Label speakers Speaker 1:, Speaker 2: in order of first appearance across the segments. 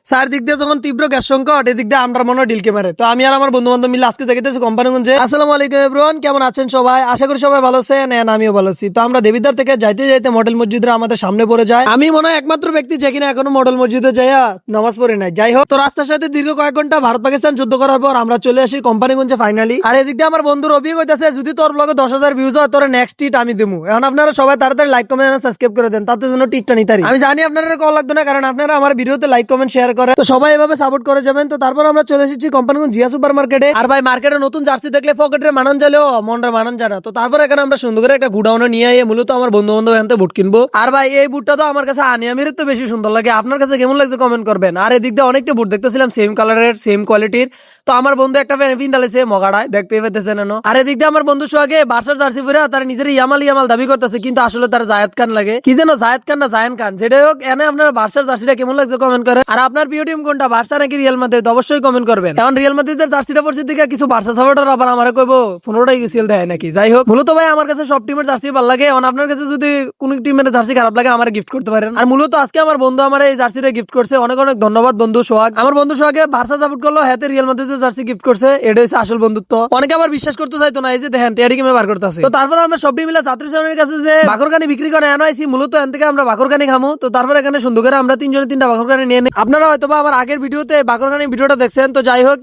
Speaker 1: চারদিক দিয়ে যখন তীব্র গ্যাস সংকট, এদিক দিয়ে আমরা মনে হয় ডিলকে মারে। তো আমি আর আমার বন্ধু বান্ধব মিলে আজকে দেখতেছি কোম্পানিগঞ্জে। আসসালামু আলাইকুম এভরিওয়ান, কেমন আছেন সবাই? আশা করি সবাই ভালো আছেন, এন্ড আমিও ভালো আছি। তো আমরা দেবিদ্বার থেকে যাইতে যাইতে মডেল মসজিদরা আমাদের সামনে পড়ে যায়। আমি মনে হয় একমাত্র ব্যক্তি যে কিনা এখনো মডেল মসজিদে যাইয়া নামাজ পড়ে নাই। যাই হোক, তো রাস্তার সাথে দীর্ঘ কয়েক ঘন্টা ভারত পাকিস্তান যুদ্ধ করার পর আমরা চলে আসি কোম্পানিগঞ্জে ফাইনালি। আর এদিক দিয়ে আমার বন্ধুর অভিযোগ হইতাছে, যদি তোর ব্লগে 10,000 ভিউজ হয় তোর নেক্সট টিট আমি দেবো। এখন আপনারা সবাই তাড়াতাড়ি লাইক কমেন্ট সাবস্ক্রাইব করে দেন, তাতে যেন টিটটা নিতে পারি। আমি জানি আপনারা কল লাগতো না, কারণ আপনারা আমার ভিডিওতে লাইক কমেন্ট শেয়ার করে, তো সবাই এভাবে সাপোর্ট করে যাবেন। তো তারপর আমরা চলে এসেছি কোম্পানিগঞ্জ জিয়া সুপার মার্কেটে। আর ভাই, মার্কেটে নতুন জার্সি দেখলে পকেটের মানান যালেও মনটা মানান যায় না। তো তারপর এখানে আমরা সুন্দর করে একটা গুডাউনে নিয়ে আইয়ে মূলত আমার বন্ধু বান্ধব এখান থেকে বুট কিনবো। আর ভাই, এই বুটটা তো আমার কাছে আনিয়ামির তো বেশি সুন্দর লাগে। আপনার কাছে কেমন লাগছে কমেন্ট করবেন। আর এদিক দিয়ে অনেকটা বুট দেখতেছিলাম সেম কালারের সেম কোয়ালিটির। তো আমার বন্ধু একটা পিন্দালেছে মগাড়ায়, দেখতে পেতেছেন এনো। আর এদিক দিয়ে আমার বন্ধু সোহাগে বার্সার জার্সি পরে তার নিজের ইয়ামাল ইয়ামাল দাবি করতেছে, কিন্তু আসলে তার জায়েদ খান লাগে। কি যেন জায়েদ খান না জায়ান খান, যেটাই হোক। এনে আপনার বার্সার জার্সিটা কেমন লাগছে কমেন্ট করেন। আর আপনার প্রিয় টিম কোনটা, বার্সা নাকি রিয়াল মাদ্রিদ, অবশ্যই কমেন্ট করবেন। এখন রিয়াল মাদ্রিদের জার্সিটা পড়ছে দিকে কিছু বার্সা সাপোর্টার আবার আমারে কইবো 15টাই ইউসিএল দেয় নাকি। যাই হোক, মূলত ভাই আমার কাছে সব টিমের জার্সি ভালো লাগে। এখন আপনার কাছে যদি কোন টিমের জার্সি খারাপ লাগে আমার গিফট করতে পারেন। আর মূলত আজকে আমার বন্ধু আমার এই জার্সিটা গিফট করছে, অনেক অনেক ধন্যবাদ বন্ধু সোহাগ। আমার বন্ধু সোহাগে বার্সা সাপোর্ট করলো, হাতে রিয়াল মাদ্রিদের জার্সি গিফট করছে। এটা হচ্ছে আসল বন্ধুত্ব। অনেকে আবার বিশ্বাস করতে চাইতো না, এই যে দেখেন টেডি কিমে বার করতেছে। তো তারপর আমরা সবটি মিলে ছাত্রী সামনের কাছে যে বাকরকানি বিক্রি করে আনাইছি, মূলত এখান থেকে আমরা বাকরকানি খামু। তো তারপর এখানে সুন্দর করে আমরা তিনজনে তিনটা বাকরকানি নিয়ে নিই। আপনারা হয়তো বা আমার আগের ভিডিওতে বাকরকানি ভিডিওটা দেখছেন। তো যাই হোক,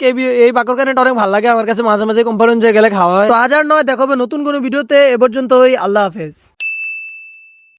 Speaker 1: এই বাকরকানিটা অনেক ভালো লাগে আমার কাছে, মাঝে মাঝে কোম্পানি গেলে খাওয়া হয়। তো আজ আর নয়, দেখাবে নতুন কোনো ভিডিওতে। এ পর্যন্তই, আল্লাহ হাফেজ।